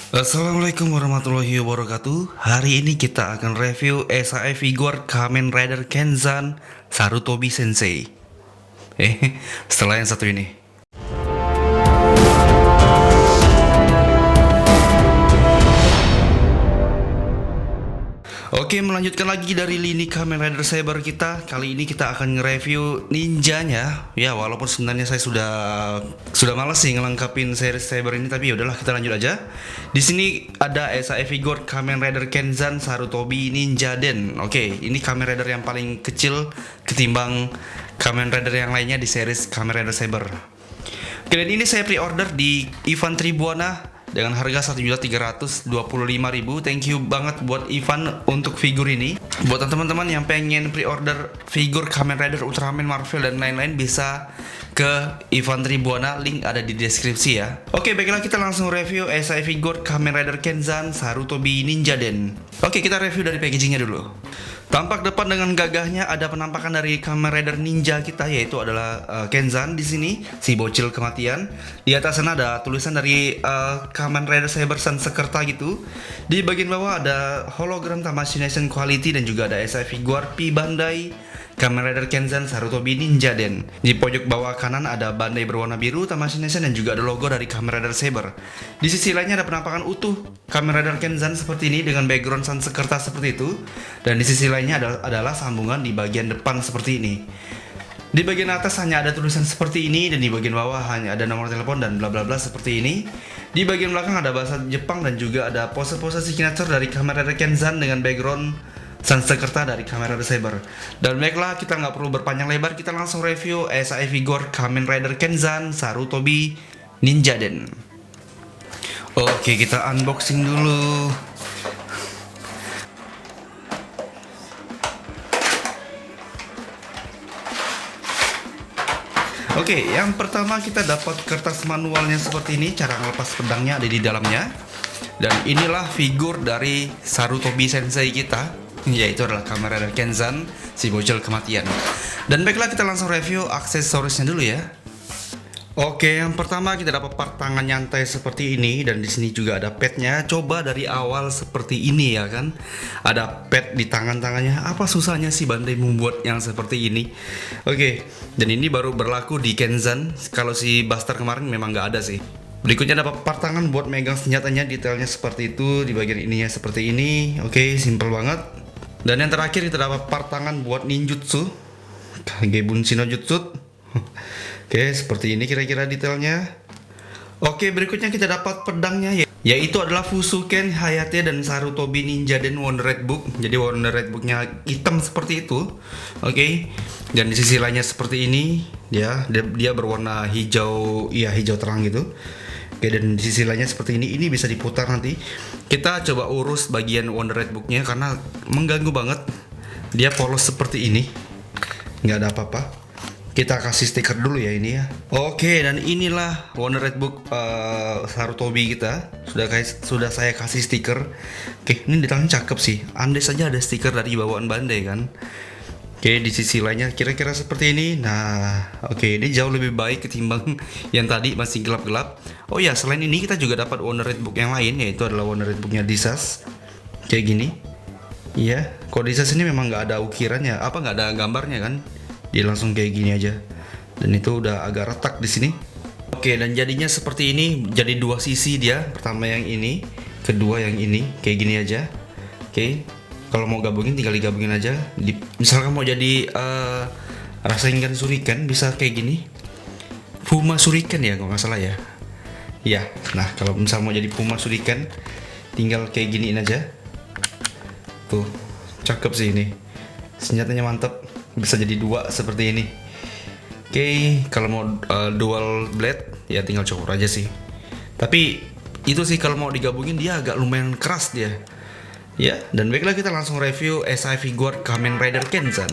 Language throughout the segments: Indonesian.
Assalamualaikum warahmatullahi wabarakatuh. Hari ini kita akan review SAE figure Kamen Rider Kenzan Sarutobi Sensei. Setelah yang satu ini. Oke, melanjutkan lagi dari lini Kamen Rider Saber kita. Kali ini kita akan nge-review ninjanya. Ya, walaupun sebenarnya saya sudah malas sih ngelengkapin series Saber ini, tapi yaudahlah kita lanjut aja. Di sini ada SAE figure Kamen Rider Kenzan Sarutobi Ninja Den. Oke, ini Kamen Rider yang paling kecil ketimbang Kamen Rider yang lainnya di series Kamen Rider Saber. Oke, dan ini saya pre-order di Ivan Tribuana dengan harga 1.325.000. Thank you banget buat Ivan untuk figur ini. Buat teman-teman yang pengen pre-order figur Kamen Rider, Ultraman, Marvel dan lain-lain, bisa ke Ivan Tribuana, link ada di deskripsi ya. Oke, baiklah kita langsung review SAE figur Kamen Rider Kenzan Sarutobi Ninja Den. Oke, kita review dari packagingnya dulu. Tampak depan dengan gagahnya ada penampakan dari Kamen Rider Ninja kita, yaitu adalah Kenzan di sini, si bocil kematian. Di atas sana ada tulisan dari Kamen Rider Saber Sansekerta gitu. Di bagian bawah ada hologram Tamashii Nation Quality dan juga ada SAE figure P Bandai Kamen Rider Kenzan Sarutobi Ninja Den. Di pojok bawah kanan ada bandai berwarna biru Tamashii Nation dan juga ada logo dari Kamen Rider Saber. Di sisi lainnya ada penampakan utuh Kamen Rider Kenzan seperti ini dengan background Sansekerta seperti itu. Dan di sisi lainnya adalah sambungan di bagian depan seperti ini. Di bagian atas hanya ada tulisan seperti ini, dan di bagian bawah hanya ada nomor telepon dan bla bla bla seperti ini. Di bagian belakang ada bahasa Jepang dan juga ada pose-pose signature dari Kamen Rider Kenzan dengan background Sansekerta dari Kamen Rider Saber. Dan baiklah, kita nggak perlu berpanjang lebar, kita langsung review SAE figure Kamen Rider Kenzan Sarutobi Ninja Den. Oke, kita unboxing dulu. Oke, yang pertama kita dapat kertas manualnya seperti ini. Cara ngelepas pedangnya ada di dalamnya. Dan inilah figur dari Sarutobi Sensei kita, yaitu adalah Kamen Rider Kenzan, si bocil kematian. Dan baiklah, kita langsung review aksesorisnya dulu ya. Oke, yang pertama kita dapat part tangan nyantai seperti ini, dan di sini juga ada padnya. Coba dari awal seperti ini ya kan, ada pad di tangan-tangannya. Apa susahnya sih Bandai membuat yang seperti ini? Oke, dan ini baru berlaku di Kenzan. Kalau si Buster kemarin memang nggak ada sih. Berikutnya dapat part tangan buat megang senjatanya, detailnya seperti itu. Di bagian ininya seperti ini. Oke, simple banget. Dan yang terakhir kita dapat part tangan buat ninjutsu, Kagebunshi no Jutsu. Oke, seperti ini kira-kira detailnya. Oke, berikutnya kita dapat pedangnya, yaitu adalah Fusuken Hayate dan Sarutobi Ninja Den Wonder Red Book. Jadi Wonder Red Booknya hitam seperti itu. Oke, dan di sisi lainnya seperti ini. Dia berwarna hijau, hijau terang gitu. Oke, dan di sisi lainnya seperti ini. Ini bisa diputar nanti. Kita coba urus bagian Wonder Red Booknya karena mengganggu banget. Dia polos seperti ini, nggak ada apa-apa. Kita kasih stiker dulu ya ini ya. Oke, dan inilah Wonder Red Book Sarutobi kita. Sudah saya kasih stiker. Oke, ini detailnya cakep sih. Andai saja ada stiker dari bawaan Bandai kan. Oke, di sisi lainnya kira-kira seperti ini. Nah, oke, ini jauh lebih baik ketimbang yang tadi masih gelap-gelap. Oh ya, selain ini kita juga dapat Wonder Red Book yang lain, yaitu adalah Wonder Red Booknya Disas. Kayak gini. Iya, kalau Disas ini memang nggak ada ukirannya, nggak ada gambarnya kan. Dia langsung kayak gini aja, dan itu udah agak retak di sini. Oke, dan jadinya seperti ini. Jadi dua sisi dia, pertama yang ini, kedua yang ini, kayak gini aja. Oke, kalau mau gabungin tinggal digabungin aja. Misalkan mau jadi Rasengan Shuriken bisa kayak gini, Fuma Shuriken ya kalau nggak salah ya. Ya, nah kalau misal mau jadi Fuma Shuriken tinggal kayak giniin aja. Tuh, cakep sih ini. Senjatanya mantep. Bisa jadi dua seperti ini. Oke, kalau mau dual blade ya tinggal cokor aja sih. Tapi itu sih kalau mau digabungin dia agak lumayan keras dia. Ya, dan baiklah kita langsung review SAE figure Kamen Rider Kenzan.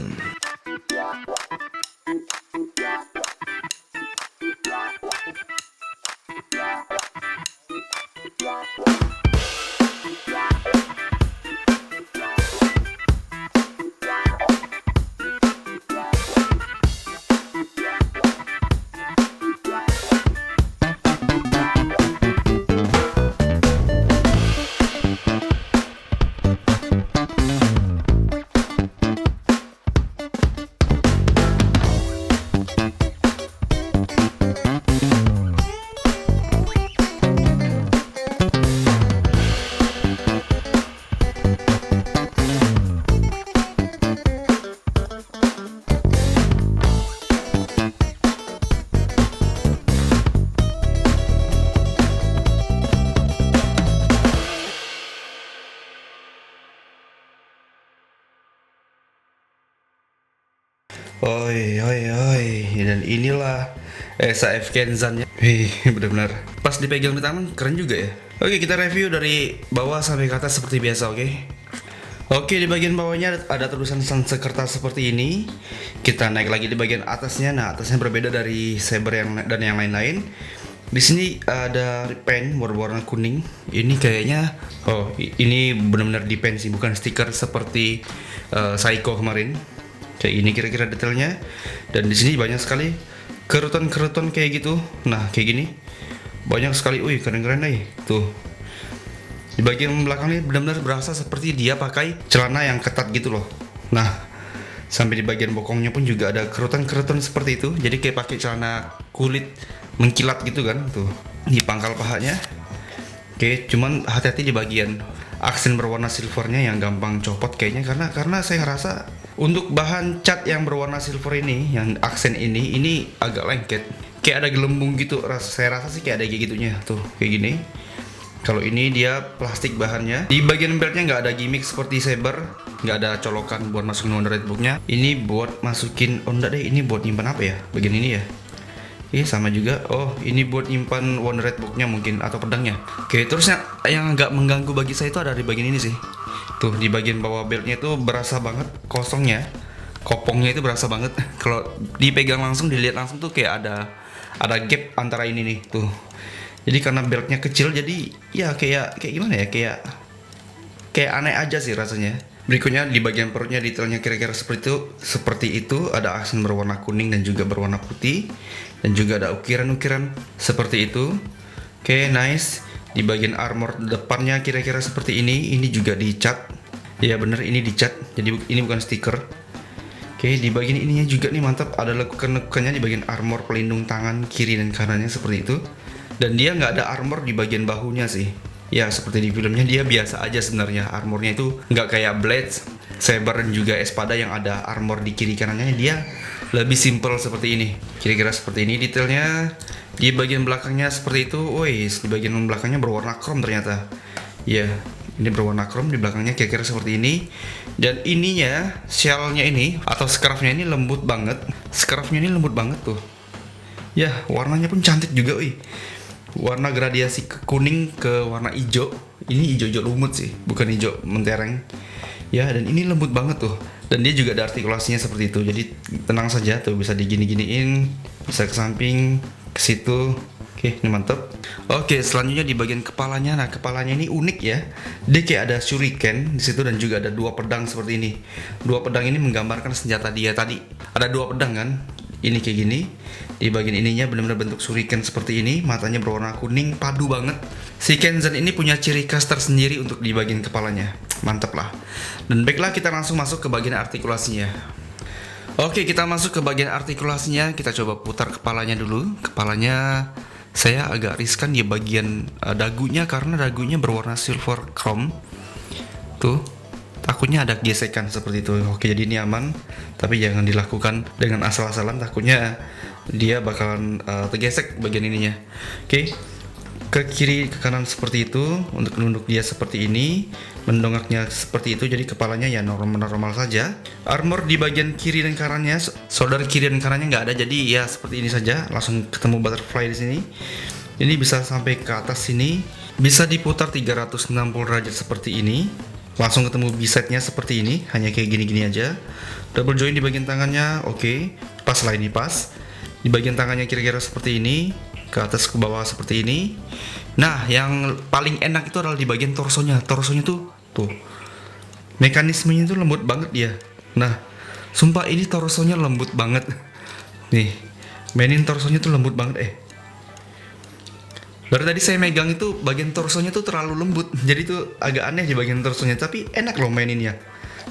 Oi, oi, oi. Dan inilah SAF Kenzan ya. Wih, benar-benar. Pas dipegang di tangan keren juga ya. Oke, kita review dari bawah sampai ke atas seperti biasa, oke? Oke, di bagian bawahnya ada tulisan Sanskerta seperti ini. Kita naik lagi di bagian atasnya. Nah, atasnya berbeda dari Saber dan yang lain-lain. Di sini ada pen berwarna kuning. Ini kayaknya, ini benar-benar di pen sih, bukan stiker seperti Psycho kemarin. Kayak ini kira-kira detailnya. Dan di sini banyak sekali kerutan-kerutan kayak gitu. Nah, kayak gini. Banyak sekali. Wih, keren-keren nih. Tuh. Di bagian belakang ini benar-benar berasa seperti dia pakai celana yang ketat gitu loh. Nah, sampai di bagian bokongnya pun juga ada kerutan-kerutan seperti itu. Jadi kayak pakai celana kulit mengkilat gitu kan. Tuh, di pangkal pahanya. Oke, cuman hati-hati di bagian aksen berwarna silvernya yang gampang copot kayaknya, karena saya rasa untuk bahan cat yang berwarna silver ini, yang aksen ini agak lengket. Kayak ada gelembung gitu. Saya rasa sih kayak ada kayak gitunya. Tuh, kayak gini. Kalau ini dia plastik bahannya. Di bagian beltnya nggak ada gimmick seperti Saber, nggak ada colokan buat masukin Wonder Red Book-nya. Ini buat masukin, enggak deh, ini buat nyimpan apa ya? Bagian ini ya. Oke, sama juga. Oh, ini buat nyimpan Wonder Red Book-nya mungkin atau pedangnya. Oke, terus yang nggak mengganggu bagi saya itu ada di bagian ini sih. Tuh, di bagian bawah beltnya itu berasa banget kosongnya. Kopongnya itu berasa banget. Kalau dipegang langsung, dilihat langsung tuh kayak ada gap antara ini nih, tuh. Jadi karena beltnya kecil, jadi ya kayak gimana ya, kayak aneh aja sih rasanya. Berikutnya di bagian perutnya detailnya kira-kira seperti itu. Ada aksen berwarna kuning dan juga berwarna putih, dan juga ada ukiran-ukiran seperti itu. Oke, nice. Di bagian armor depannya kira-kira seperti ini. Ini juga dicat. Ya bener, ini dicat. Jadi ini bukan stiker. Oke, di bagian ininya juga nih mantap. Ada lekukan-lekukannya di bagian armor pelindung tangan kiri dan kanannya seperti itu. Dan dia nggak ada armor di bagian bahunya sih. Ya seperti di filmnya, dia biasa aja sebenarnya. Armornya itu nggak kayak Blade, Saber dan juga Espada yang ada armor di kiri kanannya. Dia lebih simple seperti ini. Kira-kira seperti ini detailnya. Di bagian belakangnya seperti itu. Woi, di bagian belakangnya berwarna chrome ternyata. Ya, ini berwarna chrome di belakangnya kira-kira seperti ini. Dan ininya, shellnya ini atau scarfnya ini lembut banget. Scarfnya ini lembut banget tuh. Ya, warnanya pun cantik juga, wih. Warna gradiasi kuning ke warna hijau. Ini hijau-hijau lumut sih, bukan hijau mentereng. Ya, dan ini lembut banget tuh. Dan dia juga ada artikulasinya seperti itu. Jadi tenang saja tuh, bisa digini-giniin, bisa ke samping, ke situ. Oke, ini mantap. Oke, selanjutnya di bagian kepalanya. Nah, kepalanya ini unik ya. Dia kayak ada shuriken di situ dan juga ada dua pedang seperti ini. Dua pedang ini menggambarkan senjata dia tadi. Ada dua pedang kan? Ini kayak gini. Di bagian ininya benar-benar bentuk shuriken seperti ini. Matanya berwarna kuning, padu banget. Si Kenzan ini punya ciri khas tersendiri untuk di bagian kepalanya. Mantap lah. Dan baiklah, kita langsung masuk ke bagian artikulasinya. Oke, kita masuk ke bagian artikulasinya. Kita coba putar kepalanya dulu. Kepalanya saya agak riskan di bagian dagunya, karena dagunya berwarna silver chrome. Tuh, takutnya ada gesekan seperti itu. Oke, jadi ini aman. Tapi jangan dilakukan dengan asal-asalan, takutnya dia bakalan tergesek bagian ininya. Oke, ke kiri ke kanan seperti itu. Untuk menunduk dia seperti ini, mendongaknya seperti itu. Jadi kepalanya ya normal saja. Armor di bagian kiri dan kanannya, shoulder kiri dan kanannya nggak ada. Jadi ya seperti ini saja. Langsung ketemu butterfly di sini. Ini bisa sampai ke atas sini. Bisa diputar 360 derajat seperti ini. Langsung ketemu bicepnya seperti ini. Hanya kayak gini-gini aja. Double join di bagian tangannya, oke. Pas lah, ini pas. Di bagian tangannya kira-kira seperti ini. Ke atas ke bawah seperti ini. Nah, yang paling enak itu adalah di bagian torsonya. Torsonya tuh mekanismenya tuh lembut banget dia. Nah, sumpah ini torsonya lembut banget. Nih, mainin torsonya tuh lembut banget. Dari tadi saya megang itu bagian torsonya tuh terlalu lembut. Jadi tuh agak aneh di bagian torsonya, tapi enak loh maininnya.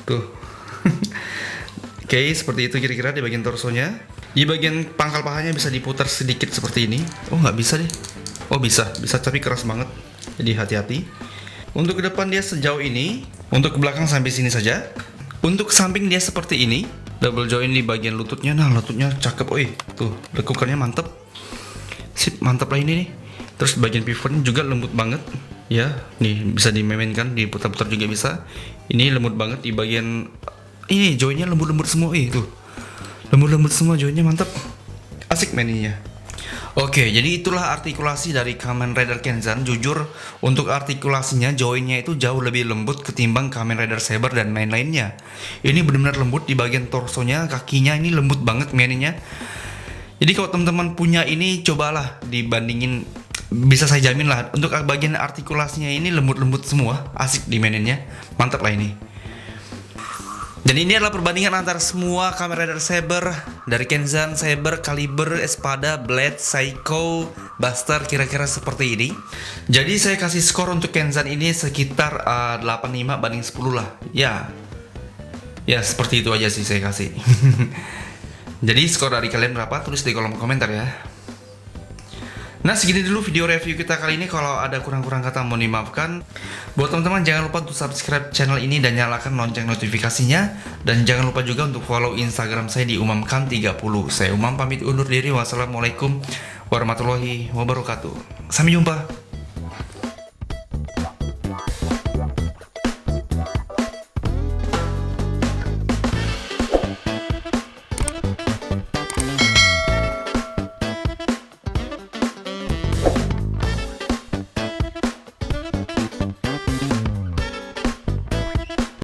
Tuh. Oke, seperti itu kira-kira di bagian torsonya. Di bagian pangkal pahanya bisa diputar sedikit seperti ini. Oh, nggak bisa deh. Oh, bisa tapi keras banget. Jadi hati-hati. Untuk ke depan dia sejauh ini. Untuk ke belakang sampai sini saja. Untuk samping dia seperti ini. Double join di bagian lututnya. Nah, lututnya cakep. Tuh, lekukannya mantep. Sip, mantep lah ini nih. Terus bagian pivotnya juga lembut banget. Ya, nih bisa dimainkan, diputar-putar juga bisa. Ini lembut banget di bagian ini, joinnya lembut-lembut semua tuh. Lembut-lembut semua joinnya, mantap. Asik mainnya. Oke, jadi itulah artikulasi dari Kamen Rider Kenzan. Jujur, untuk artikulasinya, joinnya itu jauh lebih lembut ketimbang Kamen Rider Saber dan lain-lainnya. Ini benar-benar lembut di bagian torsonya, kakinya ini lembut banget mainnya. Jadi kalau teman-teman punya ini, cobalah dibandingin. Bisa saya jamin lah, untuk bagian artikulasinya ini lembut-lembut semua, asik di mainnya. Mantap lah ini. Dan ini adalah perbandingan antara semua Kamen Rider Saber dari Kenzan, Saber, Caliber, Espada, Blade, Psycho, Buster, kira-kira seperti ini. Jadi saya kasih skor untuk Kenzan ini sekitar 8,5 banding 10 lah. Ya seperti itu aja sih saya kasih. Jadi skor dari kalian berapa? Tulis di kolom komentar ya. Nah, segini dulu video review kita kali ini. Kalau ada kurang-kurang kata mohon dimaafkan. Buat teman-teman jangan lupa untuk subscribe channel ini dan nyalakan lonceng notifikasinya. Dan jangan lupa juga untuk follow Instagram saya di umamkan30. Saya Umam pamit undur diri. Wassalamualaikum warahmatullahi wabarakatuh. Sampai jumpa.